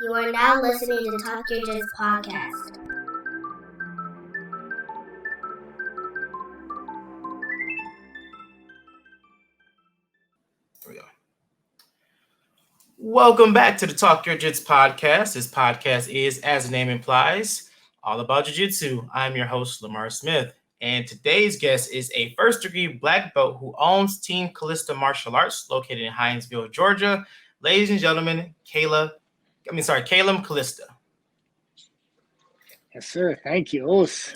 You are now listening to Talk Your Jits podcast. There we go. Welcome back to the Talk Your Jits podcast. This podcast is, as the name implies, all about jiu-jitsu. I'm your host, Lamar Smith, and today's guest is a first-degree black belt who owns Team Kalista Martial Arts, located in Hinesville, Georgia. Ladies and gentlemen, Kaelum Kalista. Yes, sir. Thank you. What's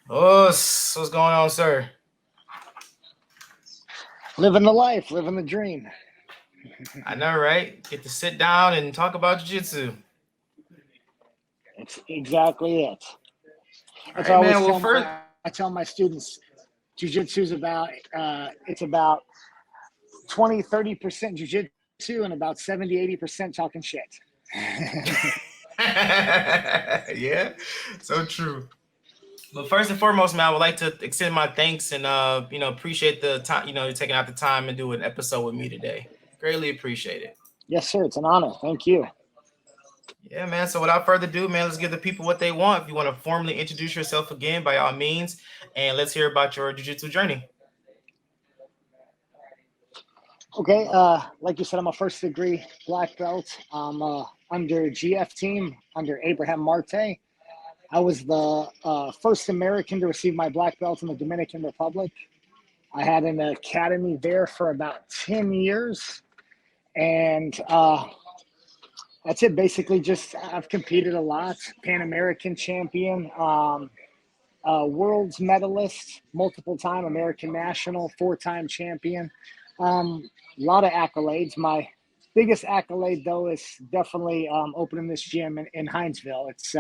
What's going on, sir? living the life, living the dream. I know, right? Get to sit down and talk about jiu-jitsu. It's exactly it. That's All what right, I man. always tell my students, jiu-jitsu is about, it's about 20, 30% jiu-jitsu and about 70, 80% talking shit. Yeah, so true. But first and foremost, man, I would like to extend my thanks and appreciate the time, you taking out the time and do an episode with me today. Greatly appreciate it. Yes, sir. It's an honor. Thank you. Yeah, man. So without further ado, man, let's give the people what they want. If you want to formally introduce yourself again, by all means, and let's hear about your jiu-jitsu journey. Okay. Like you said, I'm a first degree black belt. I'm under GF team, under Abraham Marte. I was the first American to receive my black belt in the Dominican Republic. I had an academy there for about 10 years. And that's it. Basically, just I've competed a lot. Pan American champion, world's medalist, multiple time American national, 4-time champion. A lot of accolades. My biggest accolade, though, is definitely opening this gym in Hinesville. It's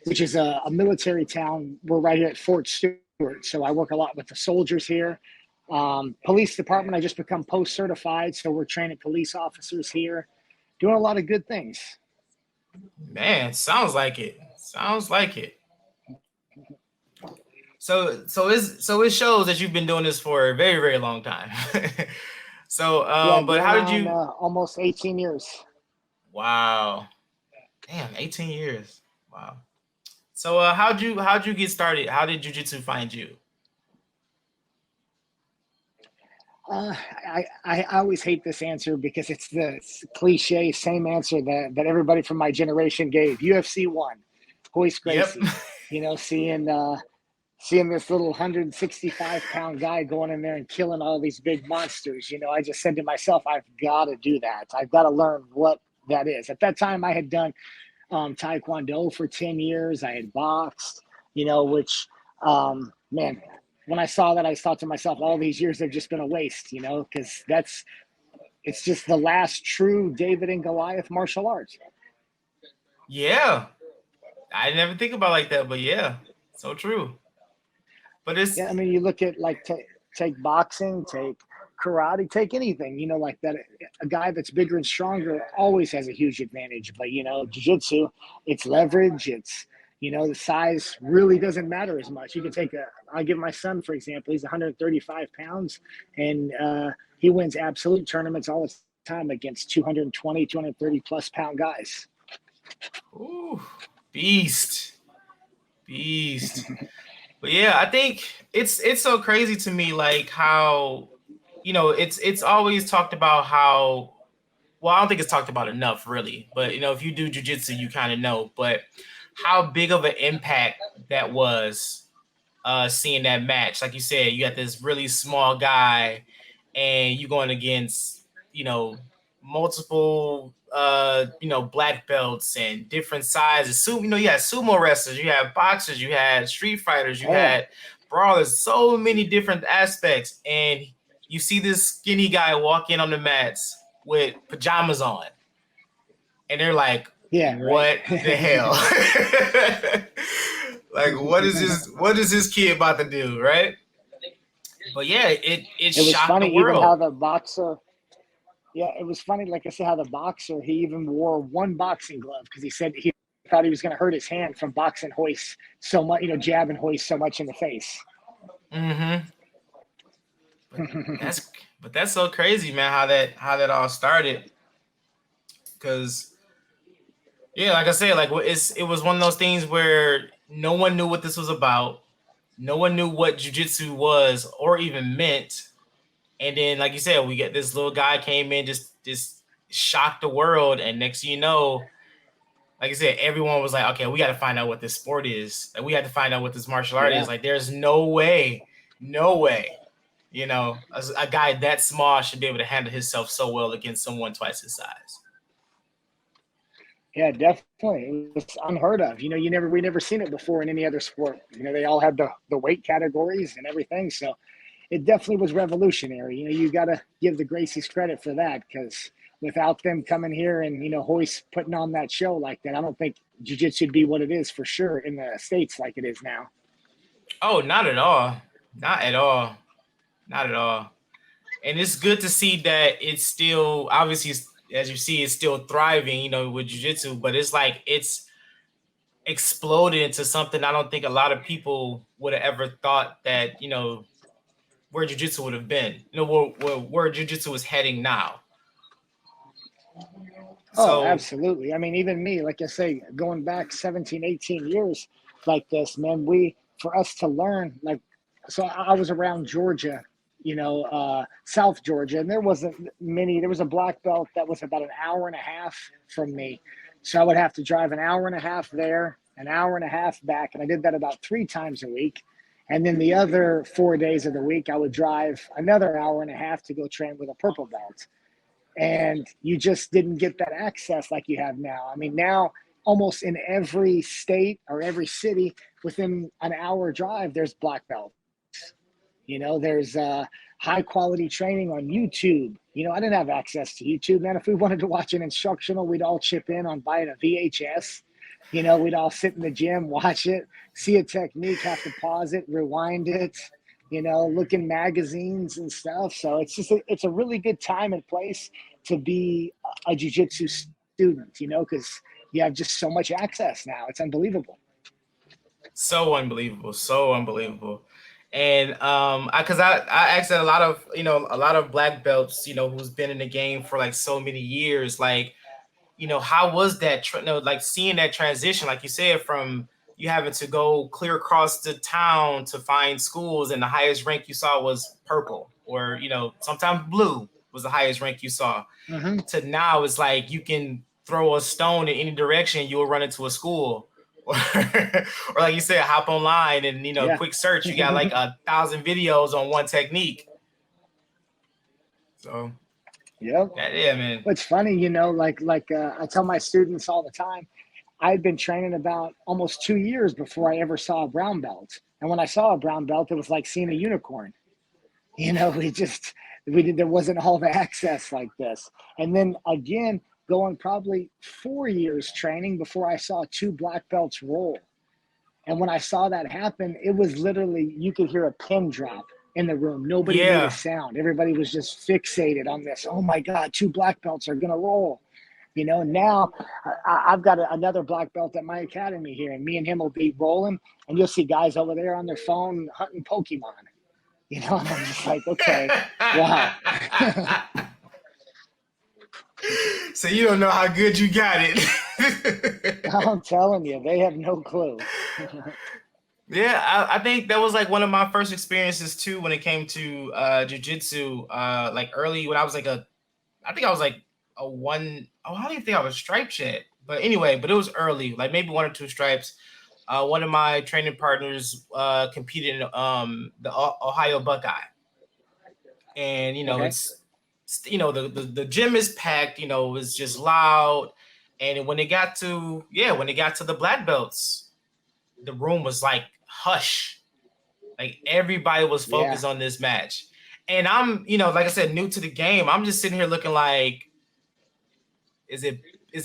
which is a military town. We're right here at Fort Stewart, so I work a lot with the soldiers here. Police department, I just become post-certified, so we're training police officers here, doing a lot of good things. Man, sounds like it. So it shows that you've been doing this for a very, very long time. So, but how did you? Almost 18 years. Wow, damn, 18 years. Wow. So, how'd you get started? How did jiu-jitsu find you? I always hate this answer because it's the cliche same answer that everybody from my generation gave. UFC 1, Royce Gracie. Yep. Seeing this little 165-pound guy going in there and killing all these big monsters. I just said to myself, I've got to do that. I've got to learn what that is. At that time, I had done Taekwondo for 10 years. I had boxed, which, man, when I saw that, I thought to myself, all these years have just been a waste, because it's just the last true David and Goliath martial arts. Yeah. I never think about it like that, but yeah, so true. But it's, yeah, I mean, you look at take boxing, take karate, take anything, like that. A guy that's bigger and stronger always has a huge advantage. But, jiu-jitsu, it's leverage. It's, the size really doesn't matter as much. You can I'll give my son, for example, he's 135 pounds and he wins absolute tournaments all the time against 220, 230 plus pound guys. Ooh, beast. But yeah, I think it's so crazy to me, like how, it's always talked about how, well, I don't think it's talked about enough really, but if you do jiu-jitsu, you kind of know, but how big of an impact that was, seeing that match. Like you said, you got this really small guy and you going against, multiple black belts and different sizes. You had sumo wrestlers, you had boxers, you had street fighters, you had brawlers, so many different aspects. And you see this skinny guy walk in on the mats with pajamas on. And they're like, yeah, what the hell? Like, what is this kid about to do, right? But yeah, it was shocked funny the world. even how the boxer. Yeah, it was funny. Like I said, how the boxer, he even wore one boxing glove because he said he thought he was going to hurt his hand from boxing hoist so much, jab and hoist so much in the face. Mm-hmm. But that's so crazy, man. How that all started. Because Yeah, like I said, like it was one of those things where no one knew what this was about. No one knew what jiu-jitsu was or even meant. And then, like you said, we get this little guy came in, just shocked the world. And next thing you know, like I said, everyone was like, okay, we got to find out what this sport is. Like, we had to find out what this martial art Yeah. is. Like, there's no way, a guy that small should be able to handle himself so well against someone twice his size. Yeah, definitely. It was unheard of. We never seen it before in any other sport. They all had the weight categories and everything. So it definitely was revolutionary. You got to give the Gracies credit for that, because without them coming here and, Hoist putting on that show like that, I don't think jiu-jitsu would be what it is for sure in the States like it is now. Oh, not at all. Not at all. Not at all. And it's good to see that it's still, obviously, as you see, it's still thriving, with jiu-jitsu, but it's like it's exploded into something I don't think a lot of people would have ever thought that, where jiu-jitsu would have been, where jiu-jitsu is heading now. Oh, So, absolutely. I mean, even me, like I say, going back 17, 18 years like this, man, for us to learn, like, so I was around Georgia, South Georgia, and there was a black belt that was about an hour and a half from me. So I would have to drive an hour and a half there, an hour and a half back. And I did that about 3 times a week. And then the other 4 days of the week, I would drive another hour and a half to go train with a purple belt. And you just didn't get that access like you have now. I mean, now almost in every state or every city within an hour drive, there's black belts. There's high quality training on YouTube. I didn't have access to YouTube, man. If we wanted to watch an instructional, we'd all chip in on buying a VHS. We'd all sit in the gym, watch it, see a technique, have to pause it, rewind it, look in magazines and stuff. So it's a really good time and place to be a jiu-jitsu student, because you have just so much access now. It's unbelievable. so unbelievable. So unbelievable. And because I asked a lot of black belts, who's been in the game for like so many years, like, how was that, like seeing that transition, like you said, from you having to go clear across the town to find schools, and the highest rank you saw was purple, or, sometimes blue was the highest rank you saw, to now it's like you can throw a stone in any direction, you'll run into a school. or like you said, hop online and, Yeah. quick search, you got like 1,000 videos on one technique. So Yep. yeah, man. It's funny, I tell my students all the time, I'd been training about almost 2 years before I ever saw a brown belt. And when I saw a brown belt, it was like seeing a unicorn. There wasn't all the access like this. And then again, going probably 4 years training before I saw 2 black belts roll. And when I saw that happen, it was literally, you could hear a pin drop in the room. Nobody made a sound. Everybody was just fixated on this. Oh my God, 2 black belts are going to roll. Now I've got another black belt at my academy here, and me and him will be rolling, and you'll see guys over there on their phone hunting Pokemon. And I'm just like, okay, wow. So you don't know how good you got it. I'm telling you, they have no clue. Yeah, I think that was like one of my first experiences too when it came to jiu-jitsu. Like early when I was like I think I was like a one. Oh, I don't even think I was striped yet. But anyway, it was early, like maybe 1 or 2 stripes. One of my training partners competed in the Ohio Buckeye, and Okay. it's the gym is packed. It's just loud, and when it got to the black belts, the room was like hush. Like everybody was focused on this match. And I'm, like I said, new to the game. I'm just sitting here looking like, is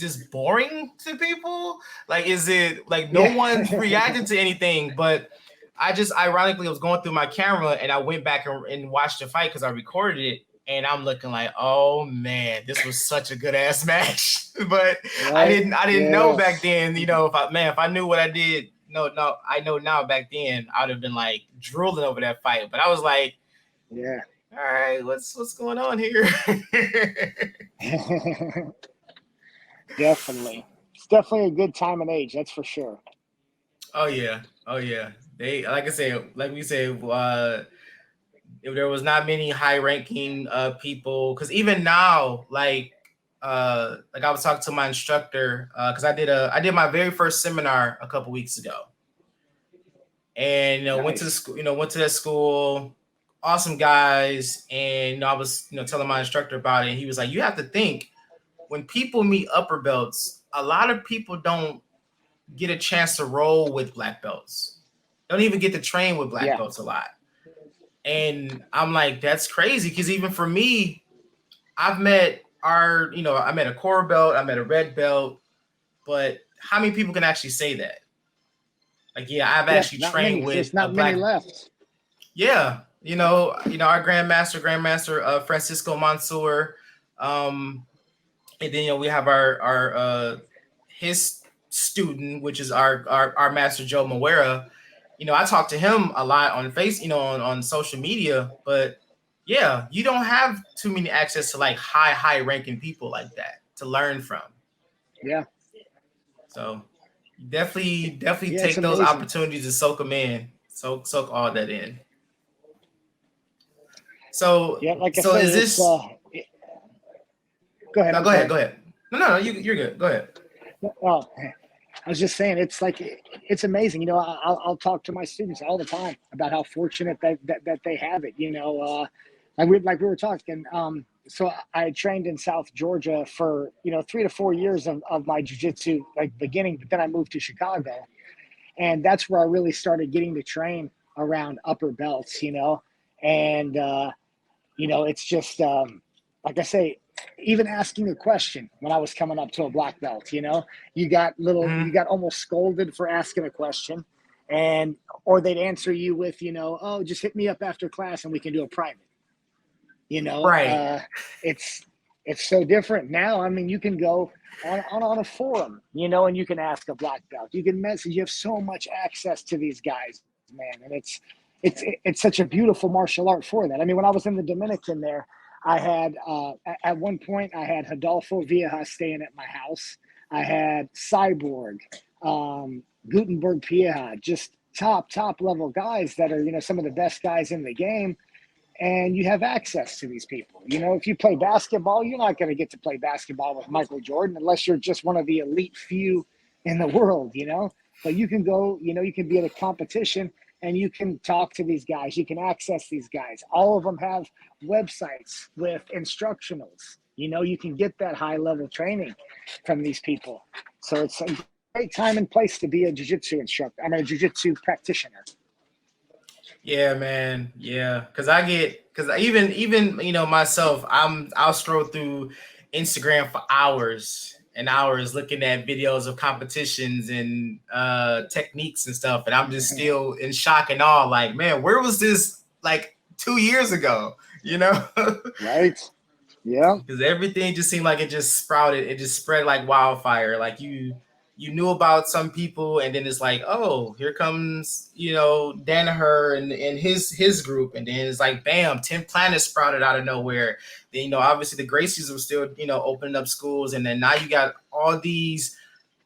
this boring to people? Like, is it like no one's reacting to anything? But I just ironically was going through my camera and I went back and watched the fight because I recorded it. And I'm looking like, oh man, this was such a good ass match. But Right? I didn't know back then, if I knew what I did, I know now. Back then I'd have been like drooling over that fight. But I was like, Yeah. all right, what's going on here? Definitely. definitely a good time and age. That's for sure. Oh yeah. Oh yeah. They like I said, like we said, if there was not many high ranking people, because even now, like I was talking to my instructor, because I did my very first seminar a couple weeks ago. And went to the Nice. school, went to that school, awesome guys. And I was, telling my instructor about it. And he was like, you have to think, when people meet upper belts, a lot of people don't get a chance to roll with black belts. Don't even get to train with black Yeah. belts a lot. And I'm like, that's crazy. Because even for me, I've met I met a core belt, I met a red belt, but how many people can actually say that? Like, yeah, I've Yeah, actually not trained many. with There's a not many black. left. Yeah, our grandmaster, Francisco Mansour, and then we have our his student, which is our master Joe Moera. I talk to him a lot on on social media, but yeah, you don't have too many access to like high ranking people like that to learn from. Yeah. So definitely Yeah, it's take those amazing. opportunities to soak them in, soak all that in. So Yeah, like I so say, is it's this? go ahead. No, I'm go ahead, sorry. go ahead. No, you're good. Go ahead. Oh, I was just saying, it's like it's amazing. I'll talk to my students all the time about how fortunate that they have it. Like we were talking. So I trained in South Georgia for 3 to 4 years of my jiu-jitsu like beginning, but then I moved to Chicago, and that's where I really started getting to train around upper belts. And it's just like I say, even asking a question when I was coming up to a black belt, you Mhm. got almost scolded for asking a question, and or they'd answer you with, oh, just hit me up after class and we can do a private. You know, Right. uh, it's it's so different now. I mean, you can go on a forum, and you can ask a black belt. You can message. You have so much access to these guys, man, and it's such a beautiful martial art for that. I mean, when I was in the Dominican there, I had at one point I had Rodolfo Vieja staying at my house. I had Cyborg, Gutenberg Pieja, just top level guys that are some of the best guys in the game, and you have access to these people. If you play basketball, you're not going to get to play basketball with Michael Jordan unless you're just one of the elite few in the world. But you can go, you can be at a competition and you can talk to these guys. You can access these guys. All of them have websites with instructionals. You can get that high level training from these people. So it's a great time and place to be a jiu-jitsu instructor. I'm a jiu-jitsu practitioner. Yeah, man. Yeah, because even myself, I'll scroll through Instagram for hours and hours looking at videos of competitions and techniques and stuff, and I'm just still in shock and awe. Like, man, where was this like 2 years ago? Right? Yeah. Because everything just seemed like it just sprouted, it just spread like wildfire. Like you knew about some people, and then it's like, oh, here comes Danaher and his group, and then it's like, bam, 10 planets sprouted out of nowhere. Then obviously the Gracies were still opening up schools, and then now you got all these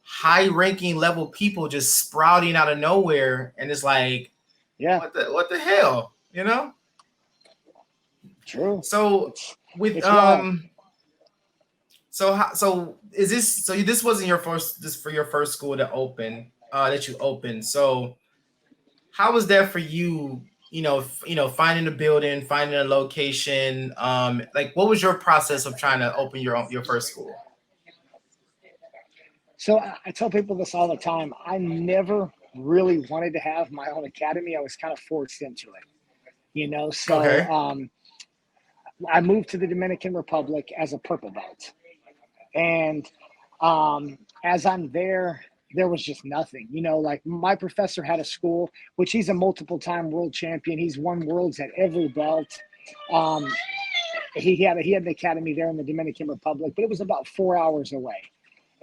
high ranking level people just sprouting out of nowhere, and it's like, Yeah. what the hell, True. So It's with it's wild. So is this wasn't your first, this for your first school to open that you opened. So how was that for you? Finding a building, finding a location. Like, what was your process of trying to open your first school? So I tell people this all the time. I never really wanted to have my own academy. I was kind of forced into it. So Okay. I moved to the Dominican Republic as a purple belt, and as I'm there was just nothing. Like my professor had a school, which he's a multiple time world champion. He's won worlds at every belt. Um, he had an academy there in the Dominican Republic, but it was about 4 hours away.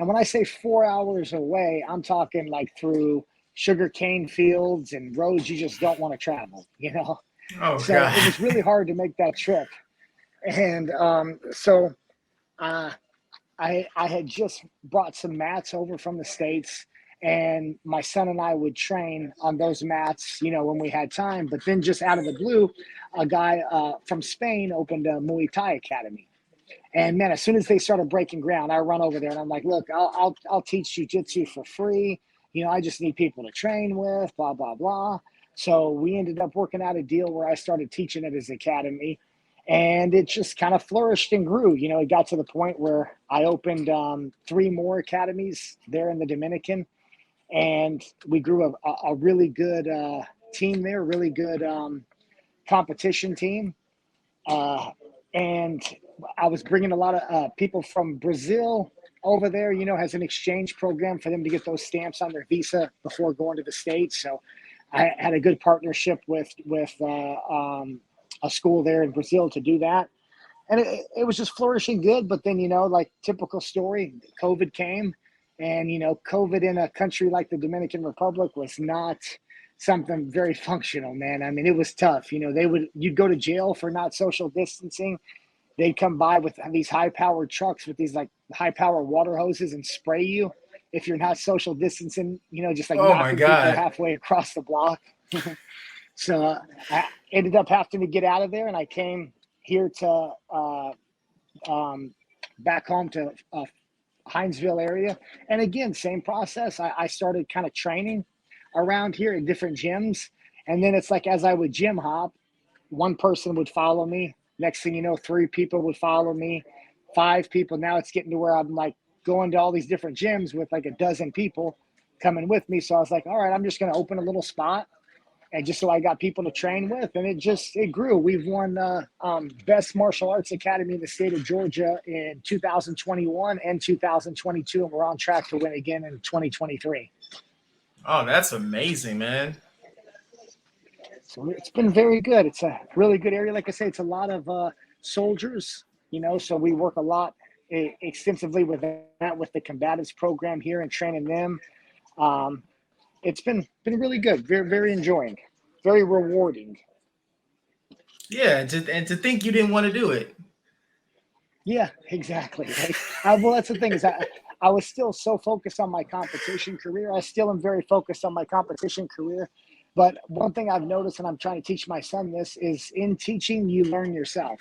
And when I say 4 hours away, I'm talking like through sugarcane fields and roads you just don't want to travel. Oh So it God. was really hard to make that trip. And so uh, I had just brought some mats over from the States, and my son and I would train on those mats, when we had time. But then just out of the blue, a guy from Spain opened a Muay Thai academy. And man, as soon as they started breaking ground, I run over there and I'm like, look, I'll teach jiu-jitsu for free. I just need people to train with, blah, blah, blah. So we ended up working out a deal where I started teaching at his academy, and it just kind of flourished and grew. It got to the point where I opened 3 more academies there in the Dominican, and we grew a really good team there, really good competition team. And I was bringing a lot of people from Brazil over there, has an exchange program for them to get those stamps on their visa before going to the States. So I had a good partnership with a school there in Brazil to do that. And it was just flourishing good. But then, like typical story, COVID came, and, COVID in a country like the Dominican Republic was not something very functional, man. I mean, it was tough. You'd go to jail for not social distancing. They'd come by with these high-powered trucks with these like high-power water hoses and spray you if you're not social distancing, just like knocking people halfway across the block. So I ended up having to get out of there, and I came here to back home to Hinesville area. And again, same process. I started kind of training around here in different gyms. And then it's like, as I would gym hop, one person would follow me. Next thing you know, 3 people would follow me, 5 people. Now it's getting to where I'm like going to all these different gyms with like a dozen people coming with me. So I was like, all right, I'm just going to open a little spot. And just so I got people to train with, and it grew. We've won Best Martial Arts Academy in the state of Georgia in 2021 and 2022, and we're on track to win again in 2023. Oh, that's amazing, man. So it's been very good. It's a really good area. Like I say, it's a lot of soldiers, so we work a lot extensively with that, with the combatives program here and training them. It's been really good, very, very enjoying, very rewarding. Yeah, and to think you didn't want to do it. Yeah, exactly. Well, that's the thing is I was still so focused on my competition career. I still am very focused on my competition career. But one thing I've noticed, and I'm trying to teach my son this, is in teaching, you learn yourself.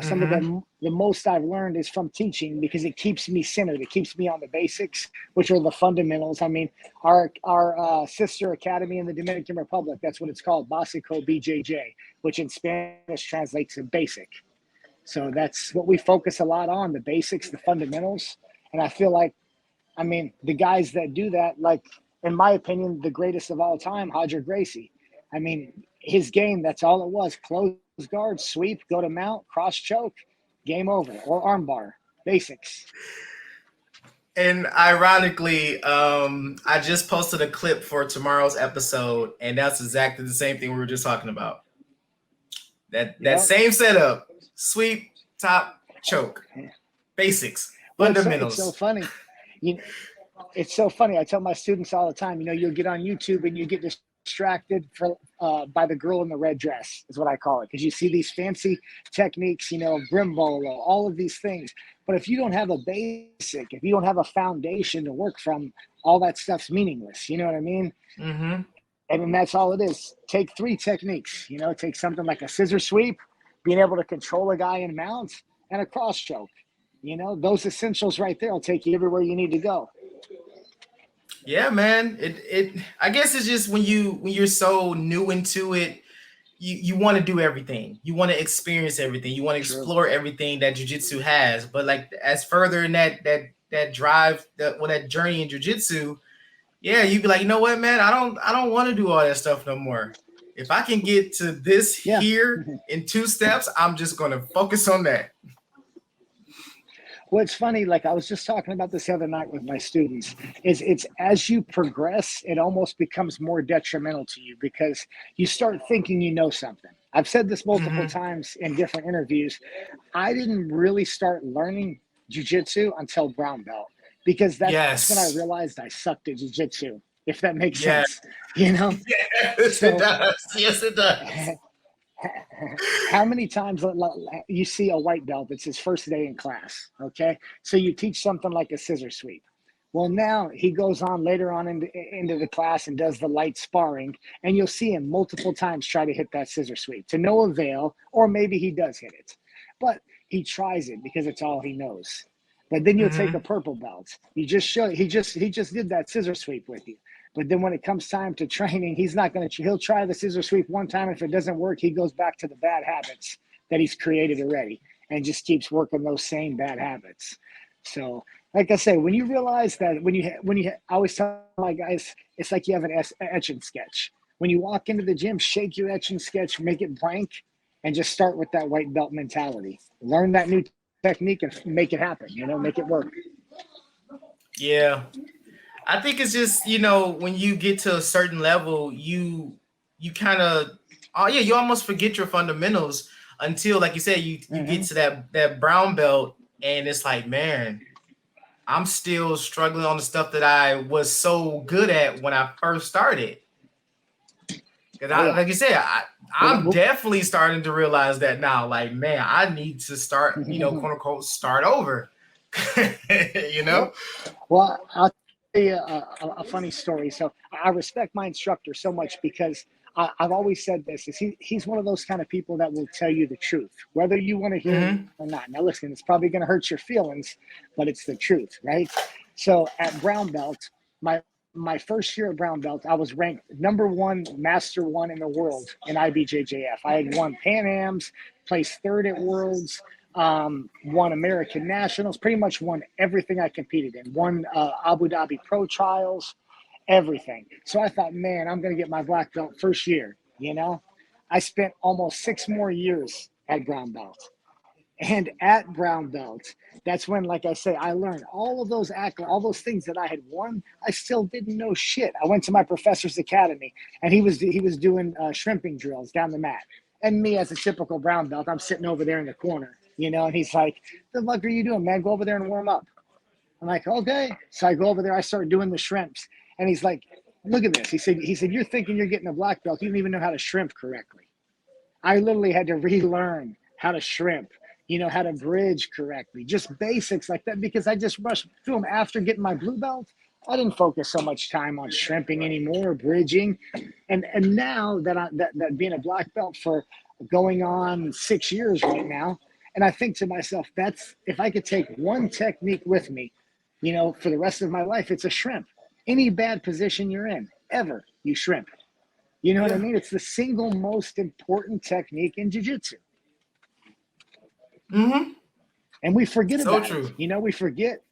Some of the most I've learned is from teaching, because it keeps me centered. It keeps me on the basics, which are the fundamentals. I mean, our sister academy in the Dominican Republic, that's what it's called, Básico BJJ, which in Spanish translates to basic. So that's what we focus a lot on, the basics, the fundamentals. And I feel like, the guys that do that, like, in my opinion, the greatest of all time, Roger Gracie. His game, that's all it was. Close guard, sweep, go to mount, cross choke, game over, or armbar, basics. And ironically, I just posted a clip for tomorrow's episode, and that's exactly the same thing we were just talking about. That same setup, sweep, top, choke, basics, fundamentals. It's so funny. It's so funny. I tell my students all the time, you'll get on YouTube and you get distracted by the girl in the red dress, is what I call it. Because you see these fancy techniques, brimbolo, all of these things. But if you don't have a basic, if you don't have a foundation to work from, all that stuff's meaningless. You know what I mean? Mm-hmm. And then that's all it is. Take 3 techniques. Take something like a scissor sweep, being able to control a guy in mount, and a cross choke. Those essentials right there will take you everywhere you need to go. Yeah, man. It I guess it's just when you're so new into it, you want to do everything. You want to experience everything. You want to explore everything that jiu-jitsu has. But like, as further in that drive, that journey in jiu-jitsu, yeah, you'd be like, you know what, man, I don't want to do all that stuff no more. If I can get to this here in 2 steps, I'm just going to focus on that. Well, it's funny, like I was just talking about this the other night with my students, is it's as you progress, it almost becomes more detrimental to you, because you start thinking you know something. I've said this multiple times in different interviews. I didn't really start learning jiu-jitsu until brown belt, because that's when I realized I sucked at jiu-jitsu, if that makes sense. Yes, So, it does. Yes, it does. How many times you see a white belt? It's his first day in class. Okay, so you teach something like a scissor sweep. Well, now he goes on later on into the class and does the light sparring, and you'll see him multiple times try to hit that scissor sweep to no avail, or maybe he does hit it, but he tries it because it's all he knows. But then you'll take a purple belt. He just did that scissor sweep with you. But then when it comes time to training, he'll try the scissor sweep one time. If it doesn't work, he goes back to the bad habits that he's created already and just keeps working those same bad habits. So, like I say, when you realize that I always tell my guys, it's like you have an etch and sketch. When you walk into the gym, shake your etch and sketch, make it blank, and just start with that white belt mentality. Learn that new technique and make it happen, make it work. Yeah. I think it's just, when you get to a certain level, you kind of, you almost forget your fundamentals until, like you said, you get to that brown belt, and it's like, man, I'm still struggling on the stuff that I was so good at when I first started. Because like you said, I'm definitely starting to realize that now. Like, man, I need to start, quote unquote, start over. Well, I'll tell you a funny story. So I respect my instructor so much because I've always said this: is he's one of those kind of people that will tell you the truth, whether you want to hear it or not. Now, listen, it's probably going to hurt your feelings, but it's the truth, right? So at brown belt, my first year at brown belt, I was ranked #1, Master 1 in the world in IBJJF. I had won Pan Ams, placed 3rd at Worlds, won American Nationals, pretty much won everything I competed in, won Abu Dhabi Pro Trials, everything. So I thought, man, I'm going to get my black belt first year, I spent almost 6 more years at brown belt. And at brown belt, that's when, like I say, I learned all of those all those things that I had won. I still didn't know shit. I went to my professor's academy, and he was doing shrimping drills down the mat. And me, as a typical brown belt, I'm sitting over there in the corner, and he's like, "The fuck are you doing, man? Go over there and warm up." I'm like, "Okay." So I go over there. I start doing the shrimps, and he's like, "Look at this." He said, "You're thinking you're getting a black belt. You don't even know how to shrimp correctly." I literally had to relearn how to shrimp. How to bridge correctly, just basics like that, because I just rushed through them after getting my blue belt. I didn't focus so much time on shrimping anymore, bridging. And now that being a black belt for going on 6 years right now, and I think to myself, that's, if I could take one technique with me, for the rest of my life, it's a shrimp. Any bad position you're in, ever, you shrimp. You know what I mean? It's the single most important technique in jiu-jitsu. And we forget about it. We forget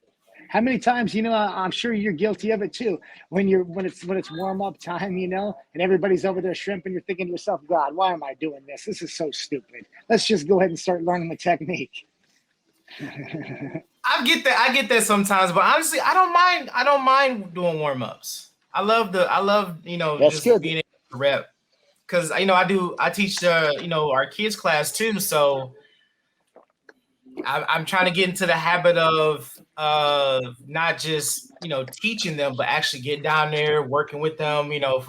how many times, I'm sure you're guilty of it too. When it's warm up time, and everybody's over there shrimping, you're thinking to yourself, God, why am I doing this? This is so stupid. Let's just go ahead and start learning the technique. I get that sometimes, but honestly, I don't mind doing warm ups. I love just good. being able to rep, because I teach our kids class too, so I'm trying to get into the habit of not just teaching them, but actually get down there working with them. If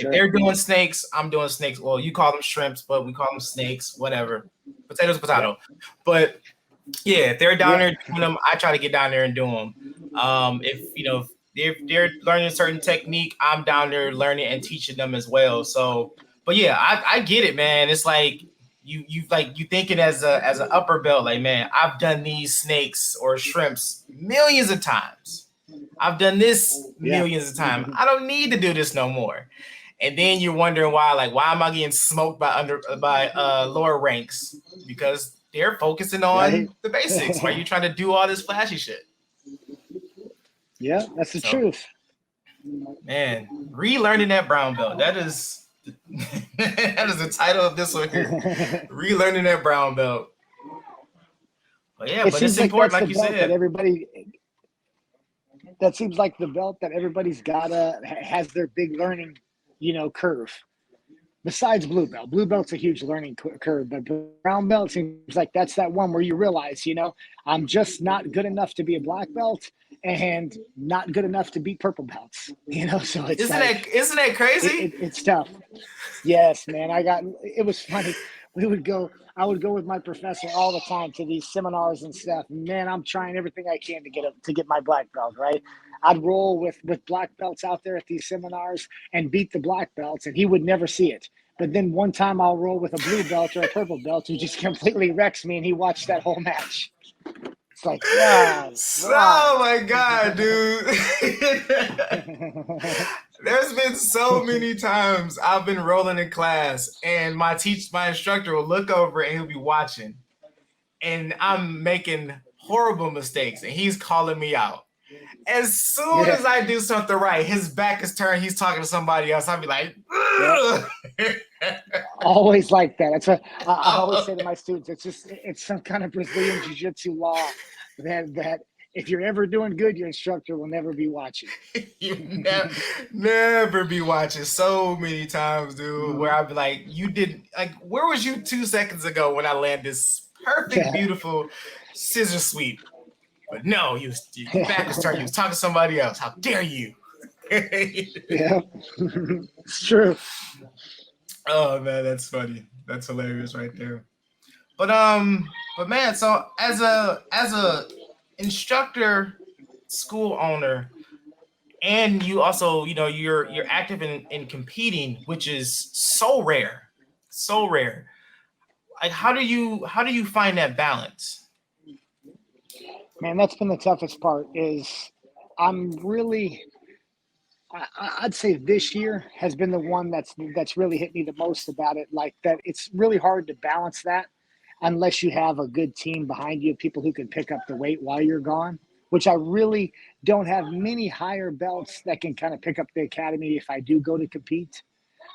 they're doing snakes, I'm doing snakes. Well, you call them shrimps, but we call them snakes. Whatever, potato. Yeah. But yeah, if they're down there doing them, I try to get down there and do them. If they're learning a certain technique, I'm down there learning and teaching them as well. So, but yeah, I get it, man. It's like. You thinking as an upper belt, like, man, I've done these snakes or shrimps millions of times. I've done this millions of times. I don't need to do this no more. And then you're wondering why am I getting smoked by lower ranks? Because they're focusing on the basics. Why are you trying to do all this flashy shit? Yeah, that's the truth. Man, relearning that brown belt. That is the title of this one here. Relearning that brown belt. But yeah, but it's important, like you said. That seems like the belt that everybody's has their big learning, curve. besides blue belt's a huge learning curve, but brown belt seems like that's that one where you realize, I'm just not good enough to be a black belt and not good enough to beat purple belts, so it's isn't that crazy? It's tough. Yes, man. It was funny. I would go with my professor all the time to these seminars and stuff. Man, I'm trying everything I can to get my black belt, right? I'd roll with black belts out there at these seminars and beat the black belts, and he would never see it. But then one time I'll roll with a blue belt or a purple belt who just completely wrecks me, and he watched that whole match. It's like, oh my God, dude. There's been so many times I've been rolling in class and my instructor will look over and he'll be watching and I'm making horrible mistakes and he's calling me out. As soon as I do something right, his back is turned, he's talking to somebody else. I'll be like, always like that. That's what I always say to my students. It's some kind of Brazilian jiu-jitsu law that if you're ever doing good, your instructor will never be watching. You never be watching. So many times, dude, where I'd be like, you didn't, like, where was you 2 seconds ago when I landed this perfect, beautiful scissor sweep? But no, your back was turned. You was talking to somebody else. How dare you? Yeah, it's true. Oh man, that's funny. That's hilarious right there. But man, so as a instructor, school owner, and you also, you're active in competing, which is so rare. So rare. Like how do you find that balance? Man, that's been the toughest part is I'd say this year has been the one that's really hit me the most about it. Like that, it's really hard to balance that unless you have a good team behind you, people who can pick up the weight while you're gone. Which I really don't have many higher belts that can kind of pick up the academy if I do go to compete.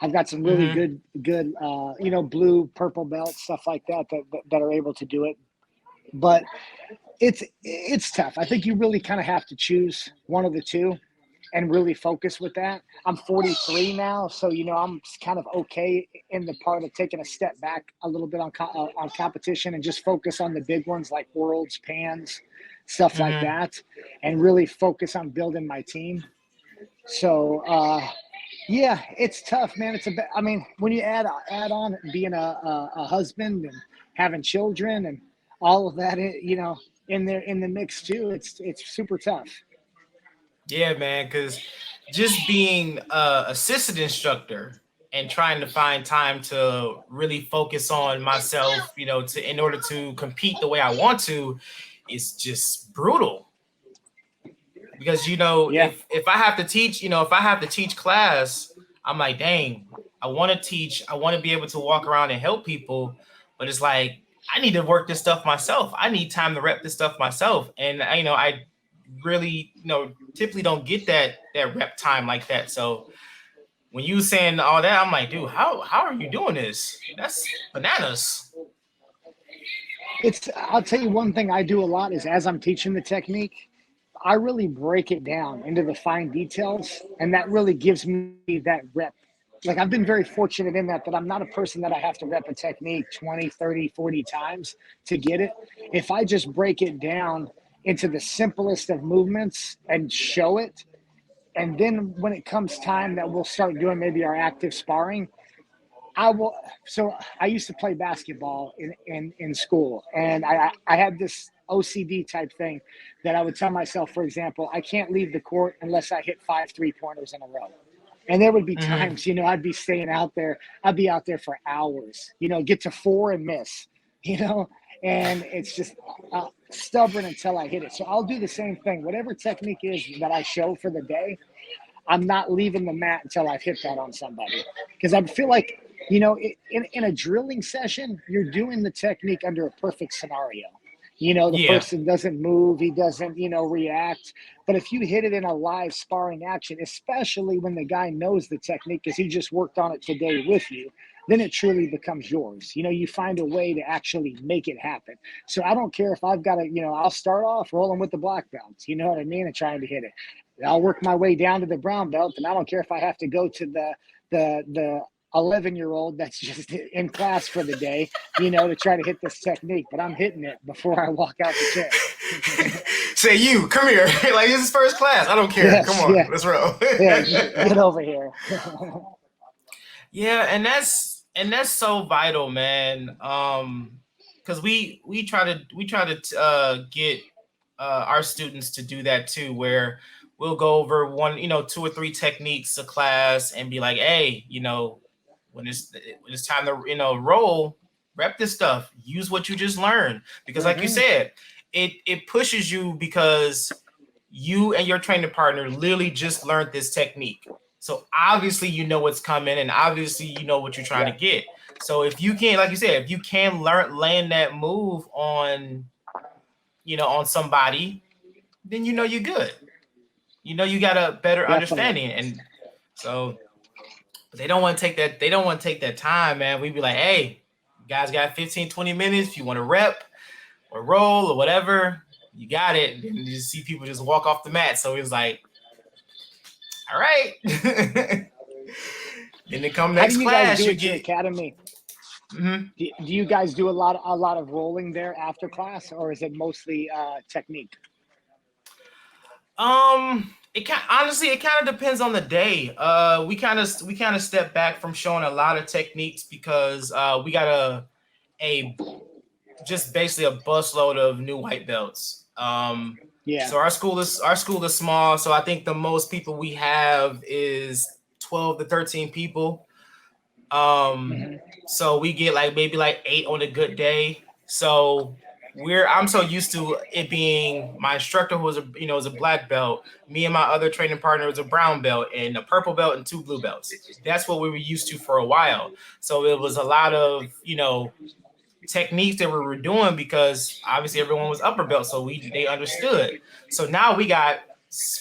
I've got some really good, blue, purple belts, stuff like that are able to do it. But it's tough. I think you really kind of have to choose one of the two and really focus with that. I'm 43 now, so I'm kind of okay in the part of taking a step back a little bit on competition and just focus on the big ones like Worlds, Pans, stuff like that, and really focus on building my team. So yeah, it's tough, man. When you add on being a husband and having children and all of that, in the mix too, it's super tough. Yeah, man, because just being a assistant instructor and trying to find time to really focus on myself, in order to compete the way I want to, is just brutal. Because if I have to teach class, I'm like, dang, I want to teach, I want to be able to walk around and help people, but it's like I need to work this stuff myself. I need time to rep this stuff myself, and I really, typically don't get that rep time like that. So when you saying all that, I'm like, dude, how are you doing this? That's bananas. I'll tell you one thing I do a lot is as I'm teaching the technique, I really break it down into the fine details, and that really gives me that rep. Like I've been very fortunate in that I'm not a person that I have to rep a technique 20, 30, 40 times to get it. If I just break it down into the simplest of movements and show it, and then when it comes time that we'll start doing maybe our active sparring, I will. So I used to play basketball in school, and I had this OCD type thing that I would tell myself, for example, I can't leave the court unless I hit 5 3-pointers in a row. And there would be times, I'd be staying out there. I'd be out there for hours, get to 4 and miss, and it's just stubborn until I hit it. So I'll do the same thing. Whatever technique is that I show for the day, I'm not leaving the mat until I've hit that on somebody. Because I feel like, in a drilling session, you're doing the technique under a perfect scenario. The person doesn't move, he doesn't, react. But if you hit it in a live sparring action, especially when the guy knows the technique because he just worked on it today with you, then it truly becomes yours. You find a way to actually make it happen. So I don't care if I've got to, I'll start off rolling with the black belts, you know what I mean, and trying to hit it. I'll work my way down to the brown belt, and I don't care if I have to go to the 11-year-old that's just in class for the day, to try to hit this technique, but I'm hitting it before I walk out the gym. Say, you come here. Like, this is first class. I don't care. Yes, Come on, yeah. let's roll. Yeah, get over here. Yeah, and that's so vital, man. Because we try to get our students to do that too, where we'll go over one, 2 or 3 techniques a class and be like, hey, when it's time to roll, rep this stuff, use what you just learned, because like you said, it pushes you, because you and your training partner literally just learned this technique. So obviously you know what's coming, and obviously you know what you're trying to get. So if you can, like you said, if you can land that move on, on somebody, then you're good. You got a better understanding. And so, but they don't want to take that. They don't want to take that time, man. We'd be like, hey, you guys got 15, 20 minutes. If you want to rep or roll or whatever, you got it. And you just see people just walk off the mat. So it was like, all right. Then they come next class. How do you guys do at your academy? Mm-hmm. Do you guys do a lot of rolling there after class, or is it mostly technique? Honestly, it kind of depends on the day. We kind of step back from showing a lot of techniques, because we got just basically a busload of new white belts. So our school is small. So I think the most people we have is 12 to 13 people. So we get maybe 8 on a good day. So I'm so used to it being my instructor, who was a black belt, me and my other training partner was a brown belt, and a purple belt and 2 blue belts. That's what we were used to for a while. So it was a lot of, techniques that we were doing, because obviously everyone was upper belt. So they understood. So now we got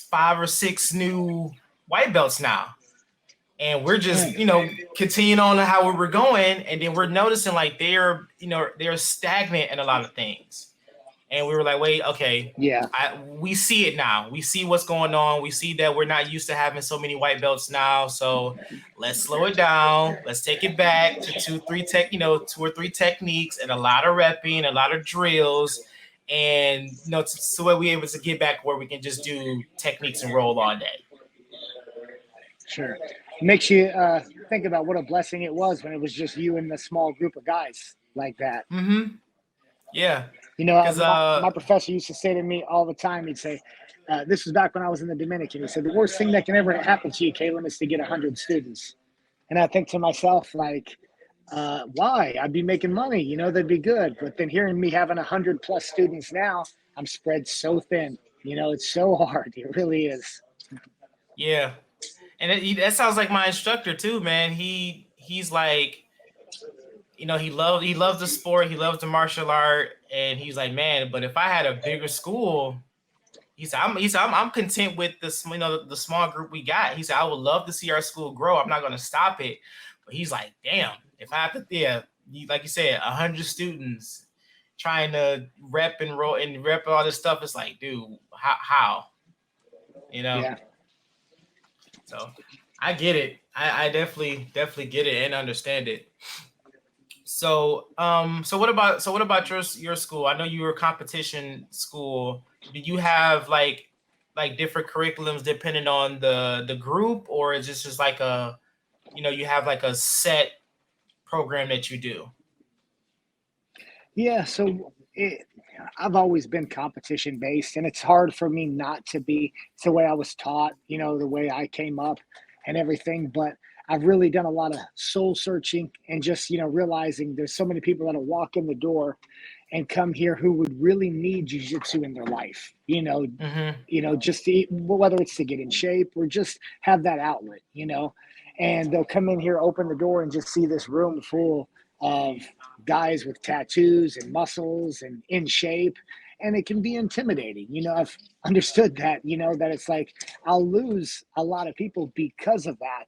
5 or 6 new white belts now. And we're just, continuing on how we were going. And then we're noticing they're stagnant in a lot of things. And we were like, wait, okay. Yeah. We see it now. We see what's going on. We see that we're not used to having so many white belts now. So let's slow it down. Let's take it back to 2 or 3 techniques, and a lot of repping, a lot of drills. And, so that we're able to get back where we can just do techniques and roll all day. Sure. Makes you think about what a blessing it was when it was just you and the small group of guys like that. Mm-hmm. Yeah. My professor used to say to me all the time, he'd say, this was back when I was in the Dominican, he said, the worst thing that can ever happen to you, Kaelum, is to get 100 students. And I think to myself, why? I'd be making money, that'd be good. But then hearing me having 100 plus students now, I'm spread so thin. It's so hard. It really is. Yeah. And that sounds like my instructor too, man. He's like, he loves the sport. He loves the martial art. And he's like, man, but if I had a bigger school, he said, I'm content with the small group we got. He said, I would love to see our school grow. I'm not going to stop it. But he's like, damn, if I have to, like you said, 100 students trying to rep and roll and rep all this stuff. It's like, dude, how? Yeah. So I get it. I definitely get it and understand it. So what about your school? I know you were a competition school. Do you have like different curriculums depending on the group, or is this just you have a set program that you do? Yeah, so I've always been competition based, and it's hard for me not to be. It's the way I was taught, the way I came up and everything. But I've really done a lot of soul searching and just, realizing there's so many people that'll walk in the door and come here who would really need jiu-jitsu in their life, just to, whether it's to get in shape or just have that outlet, and they'll come in here, open the door, and just see this room full of guys with tattoos and muscles and in shape, and it can be intimidating. I've understood that, that it's like I'll lose a lot of people because of that.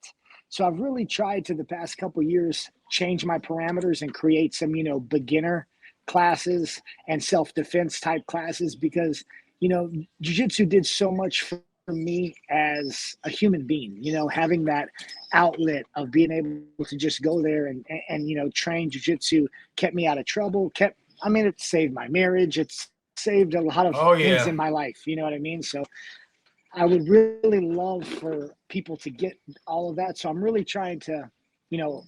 So I've really tried to the past couple of years change my parameters and create some, beginner classes and self-defense type classes, because, jiu-jitsu did so much for me as a human being, you know, having that outlet of being able to just go there and you know, train jiu-jitsu kept me out of trouble, it saved my marriage. It's saved a lot of Oh things yeah. in my life. You know what I mean? So I would really love for people to get all of that. So I'm really trying to, you know,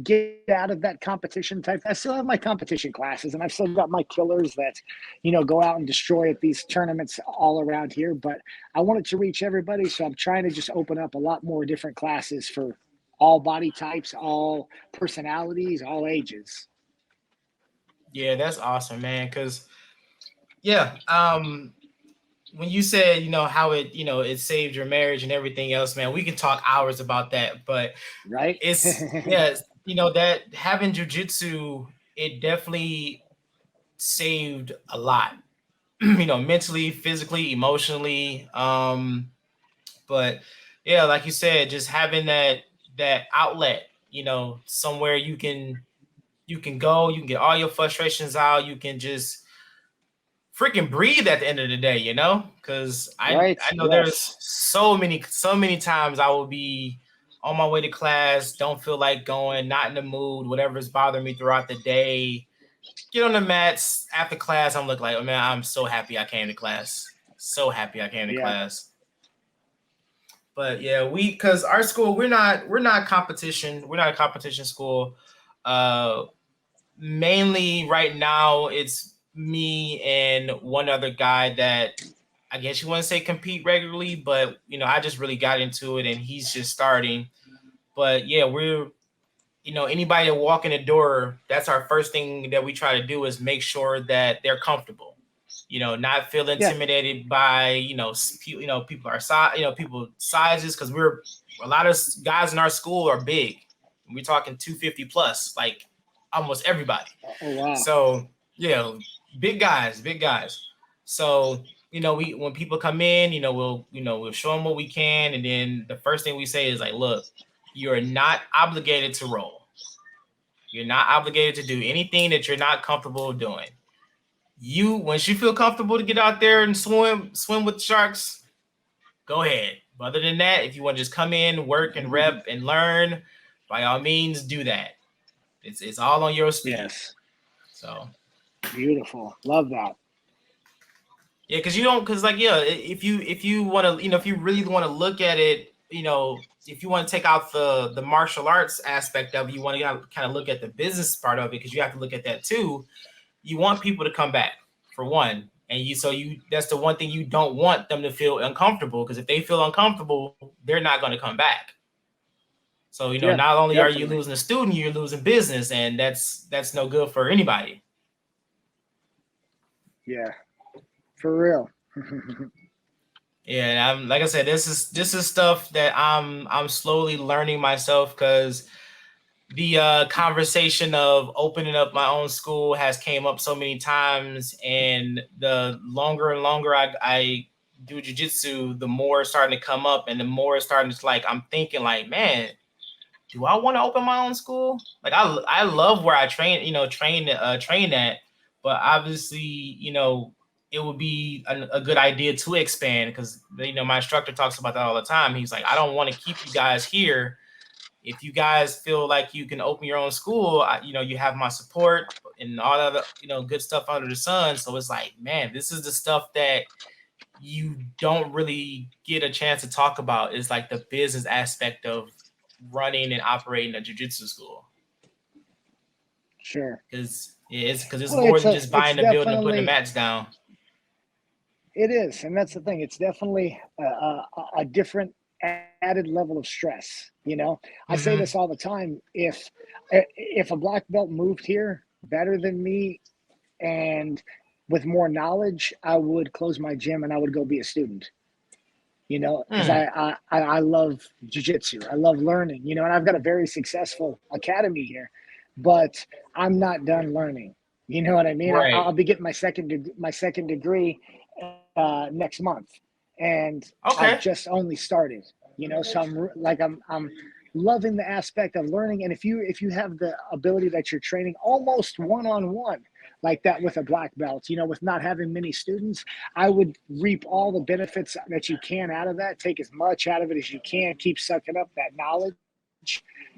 get out of that competition type. I still have my competition classes and I've still got my killers that, you know, go out and destroy at these tournaments all around here. But I wanted to reach everybody. So I'm trying to just open up a lot more different classes for all body types, all personalities, all ages. Yeah, that's awesome, man. Cause yeah, when you said, you know, how it, you know, it saved your marriage and everything else, man, we can talk hours about that. But Right? it's yeah, you know, that having jujitsu, it definitely saved a lot. You know, mentally, physically, emotionally. But yeah, like you said, just having that outlet, you know, somewhere you can go, you can get all your frustrations out, you can just freaking breathe at the end of the day, you know? Because Right? I know Yes. there's so many times I will be on my way to class, don't feel like going, not in the mood, whatever's bothering me throughout the day. Get on the mats after class. I'm looking like, oh man, I'm so happy I came to class. So happy I came to Yeah. class. But yeah, because our school, we're not competition. We're not a competition school. Uh, Mainly right now it's me and one other guy that I guess you want to say compete regularly, but you know, I just really got into it and he's just starting. But yeah, we're, you know, anybody that walk in the door, that's our first thing that we try to do is make sure that they're comfortable. You know, not feel Yeah. intimidated by, you know, people our size, you know, people sizes, because we're a lot of guys in our school are big. We're talking 250 plus, like almost everybody. Oh, wow. So yeah, big guys, big guys. So you know, we when people come in, we'll show them what we can, and then the first thing we say is like, look, you're not obligated to roll. You're not obligated to do anything that you're not comfortable doing. Once you feel comfortable to get out there and swim with sharks, go ahead. But other than that, if you want to just come in, work and rep and learn, by all means, do that. It's all on your speed. Yes. So Beautiful. Love that. yeah, because like yeah, if you want to, if you really want to look at it, if you want to take out the martial arts aspect of it, you want to kind of look at the business part of it, because you have to look at that too. You want people to come back, for one, and that's the one thing you don't want them to feel uncomfortable, because if they feel uncomfortable, they're not going to come back. So Yeah, not only are you definitely. losing a student, you're losing business, and that's no good for anybody. Yeah, for real. Yeah, and I'm like I said, this is stuff that I'm slowly learning myself, because the conversation of opening up my own school has came up so many times, and the longer and longer I do jujitsu, the more it's starting to come up, and the more it's starting to, like, I'm thinking like, man, do I want to open my own school? Like, I love where I train at, but obviously, it would be a good idea to expand, because my instructor talks about that all the time. He's like, I don't want to keep you guys here. If you guys feel like you can open your own school, you have my support and all that, good stuff under the sun. So it's like, man, this is the stuff that you don't really get a chance to talk about, is like the business aspect of running and operating a jiu-jitsu school. Sure. Because it's Well, more than just it's buying the building and putting the definitely, mats down. it is, and that's the thing. It's definitely a different added level of stress. You know, I say Mm-hmm. this all the time. If a black belt moved here better than me and with more knowledge, I would close my gym and I would go be a student. You know, because I love jujitsu. I love learning. You know, and I've got a very successful academy here, but I'm not done learning. You know what I mean? I'll Right. be getting my second degree next month, and I've Okay. just only started. You know, so I'm loving the aspect of learning. And if you have the ability that you're training almost one on one like that with a black belt. With not having many students, I would reap all the benefits that you can out of that, take as much out of it as you can, keep sucking up that knowledge,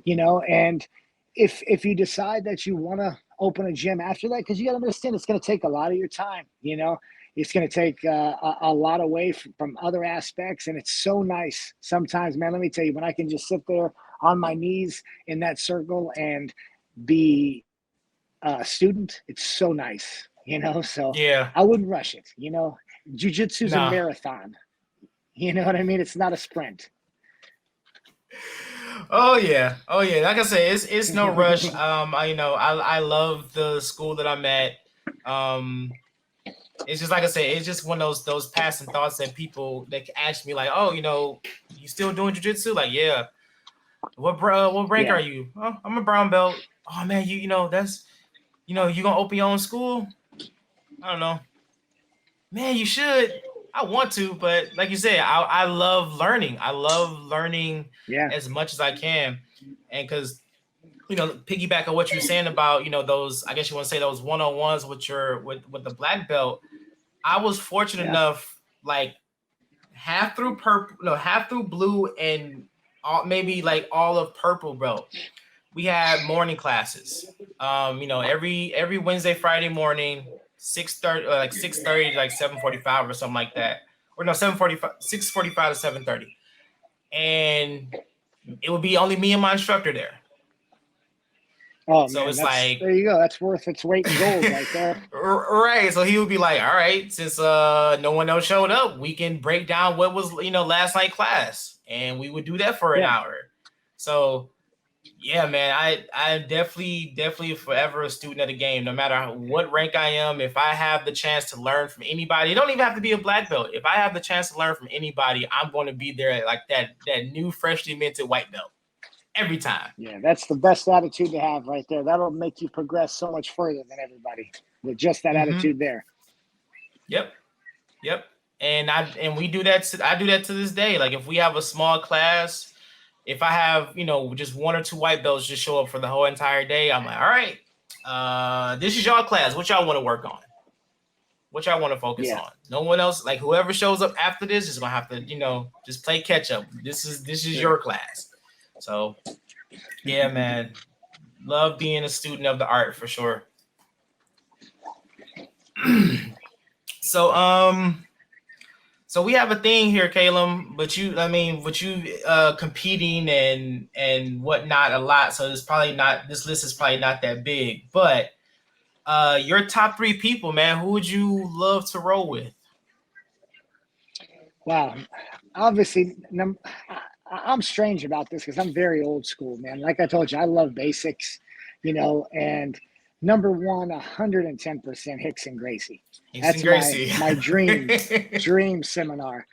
and if you decide that you want to open a gym after that, because you got to understand it's going to take a lot of your time, it's going to take a lot away from other aspects. And it's so nice sometimes, man, let me tell you, when I can just sit there on my knees in that circle and be a student, it's so nice, so Yeah. I wouldn't rush it. Jiu-jitsu's a Nah. marathon. You know what I mean? It's not a sprint. Oh yeah. Like I say, it's no rush. I love the school that I'm at. It's just like I said, it's just one of those passing thoughts that people that ask me like, oh, you still doing jiu-jitsu? Like, yeah. What rank are you? Oh, I'm a brown belt. Oh man, that's you gonna open your own school? I don't know. Man, you should. I want to, but like you said, I love learning. I love learning as much as I can. And because, piggyback on what you're saying about, those, I guess you want to say those one-on-ones with the black belt. I was fortunate enough, like half through blue and maybe like all of purple belt. We had morning classes. Every Wednesday, Friday morning, 6:30, like 6:30 to like 7:45 or something like that. Or no, 7:45, 6:45 to 7:30. And it would be only me and my instructor there. Oh, so man, it's like, there you go. That's worth its weight in gold right there. Right. So he would be like, all right, since no one else showed up, we can break down what was, last night class. And we would do that for an hour. So yeah, man, I definitely forever a student of the game, no matter what rank I am. If I have the chance to learn from anybody, it don't even have to be a black belt. If I have the chance to learn from anybody, I'm going to be there like that new freshly minted white belt every time. Yeah, that's the best attitude to have right there. That'll make you progress so much further than everybody with just that attitude there. Yep. And we do that. I do that to this day. Like if we have a small class, if I have, just one or two white belts just show up for the whole entire day, I'm like, all right, this is y'all class. What y'all want to work on? What y'all want to focus on? No one else, like whoever shows up after this is going to have to, just play catch up. This is your class. So yeah, man, love being a student of the art for sure. So we have a thing here, Kaelum, but you competing and whatnot a lot. So this list is probably not that big, but your top 3 people, man, who would you love to roll with? Wow. Obviously, I'm strange about this because I'm very old school, man. Like I told you, I love basics, and number one, 110% Rickson Gracie. That's my dream seminar.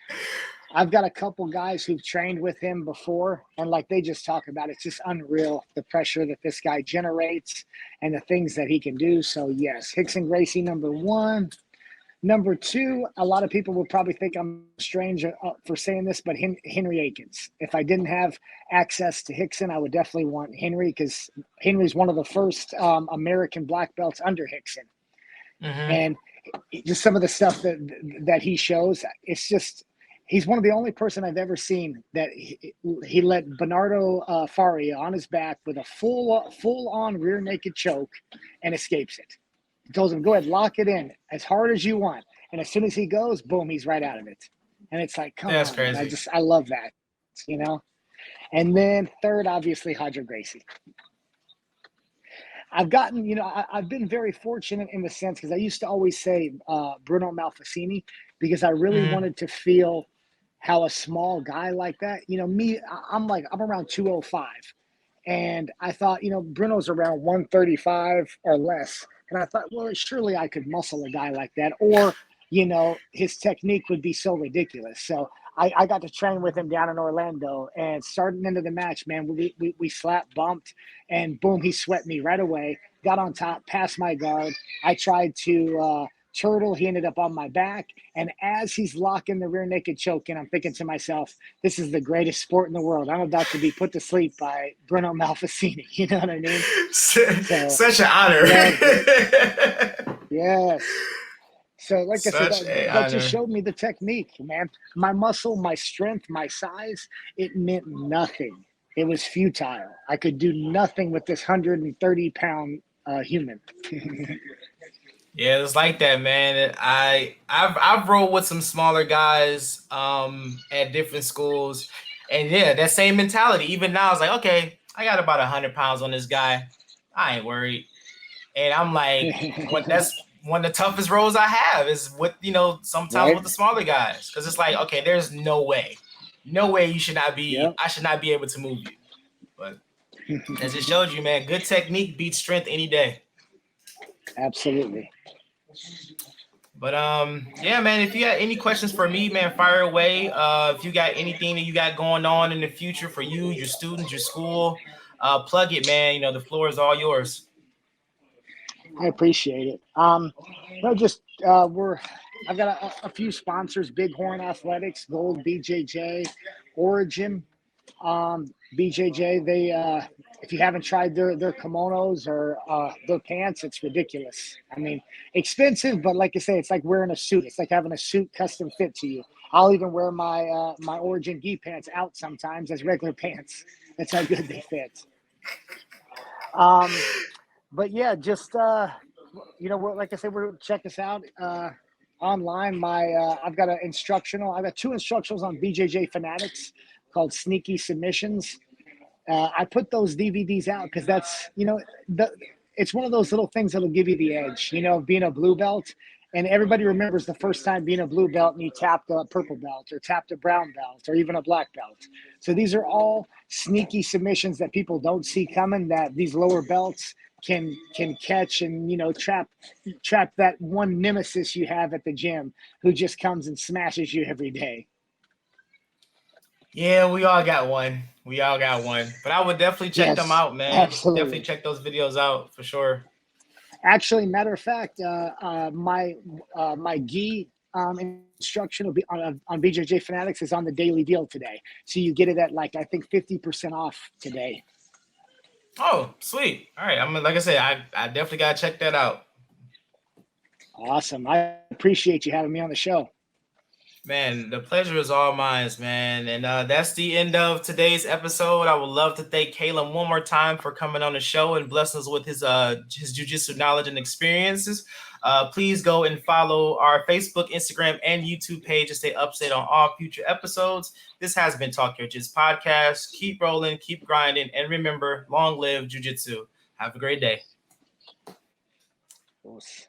I've got a couple guys who've trained with him before, and like they just talk about it, it's just unreal, the pressure that this guy generates and the things that he can do. So yes, Rickson Gracie, number one. Number two, a lot of people will probably think I'm strange for saying this, but Henry Akins. If I didn't have access to Rickson, I would definitely want Henry because Henry's one of the first American black belts under Rickson. And just some of the stuff that he shows, it's just, he's one of the only person I've ever seen that he let Bernardo Faria on his back with a full-on rear naked choke and escapes it. He tells him, go ahead, lock it in as hard as you want. And as soon as he goes, boom, he's right out of it. And it's like, come on. Crazy. I love that, And then third, obviously, Roger Gracie. I've gotten, I've been very fortunate in the sense because I used to always say Bruno Malfacini because I really wanted to feel how a small guy like that, I'm around 205. And I thought, Bruno's around 135 or less. And I thought, well, surely I could muscle a guy like that. Or, his technique would be so ridiculous. So I got to train with him down in Orlando. And starting into the match, man, we slap bumped. And boom, he swept me right away. Got on top, passed my guard. I tried to turtle. He ended up on my back. And as he's locking the rear naked choke in, I'm thinking to myself, this is the greatest sport in the world. I'm about to be put to sleep by Bruno Malfacini. You know what I mean? Such an honor. Yes. So, like I said, Such a that just honor. showed me the technique, man. My muscle, my strength, my size, it meant nothing. It was futile. I could do nothing with this 130-pound human. Yeah, it's like that, man. I've rolled with some smaller guys at different schools, and yeah, that same mentality. Even now, it's like, okay, I got about 100 pounds on this guy. I ain't worried, and I'm like, that's one of the toughest roles I have is with sometimes Right? with the smaller guys, because it's like, okay, there's no way you should not be. Yep. I should not be able to move you, but as it showed you, man, good technique beats strength any day. Absolutely. But yeah, man, if you got any questions for me, man, fire away. If you got anything that you got going on in the future for you, your students, your school, plug it, man. The floor is all yours. I appreciate it. No, just I've got a few sponsors: Bighorn Athletics, Gold, BJJ, Origin, BJJ. They if you haven't tried their kimonos or their pants, it's ridiculous. I mean, expensive, but like I say, it's like wearing a suit. It's like having a suit custom fit to you. I'll even wear my Origin gi pants out sometimes as regular pants. That's how good they fit. But yeah, just like I said, check us out online. I've got I've got 2 instructionals on BJJ Fanatics called Sneaky Submissions. I put those DVDs out because that's it's one of those little things that'll give you the edge. Being a blue belt, and everybody remembers the first time being a blue belt and you tapped a purple belt or tapped a brown belt or even a black belt. So these are all sneaky submissions that people don't see coming, that these lower belts can catch and trap that one nemesis you have at the gym who just comes and smashes you every day. Yeah, we all got one. We all got one. But I would definitely check them Yes, out, man. Definitely absolutely. check those videos out for sure. Actually, matter of fact, my gi instruction will be on BJJ Fanatics is on the daily deal today. So you get it at I think 50% off today. Oh, sweet. All right. Like I said, I definitely gotta check that out. Awesome. I appreciate you having me on the show. Man, the pleasure is all mine, man. And that's the end of today's episode. I would love to thank Kaelum one more time for coming on the show and blessing us with his jiu-jitsu knowledge and experiences. Please go and follow our Facebook, Instagram, and YouTube page to stay up to date on all future episodes. This has been Talk Your Jits podcast. Keep rolling, keep grinding, and remember, long live jiu-jitsu. Have a great day. Awesome.